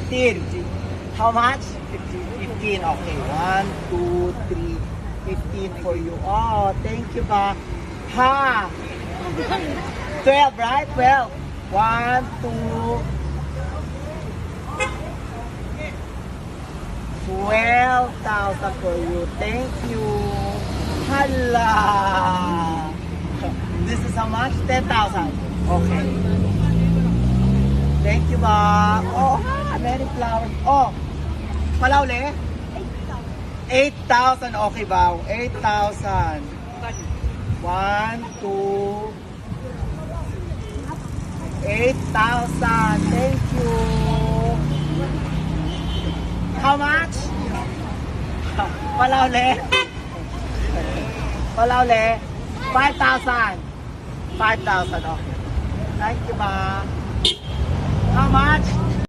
15. How much? 15. Okay. 1, 2, 3, 15 for you. Oh, thank you ba? Ha! 12, right? 12. 1, 2, 12,000 for you. Thank you. Hala! This is how much? 10,000. Okay. Thank you ba? Oh, many flowers. Oh, pala uli? 8,000. Okay ba? 8,000. 1, 2, 8,000. Thank you. How much? Pala uli? Pala uli? 5,000. 5,000. Okay. Thank you ba? How much?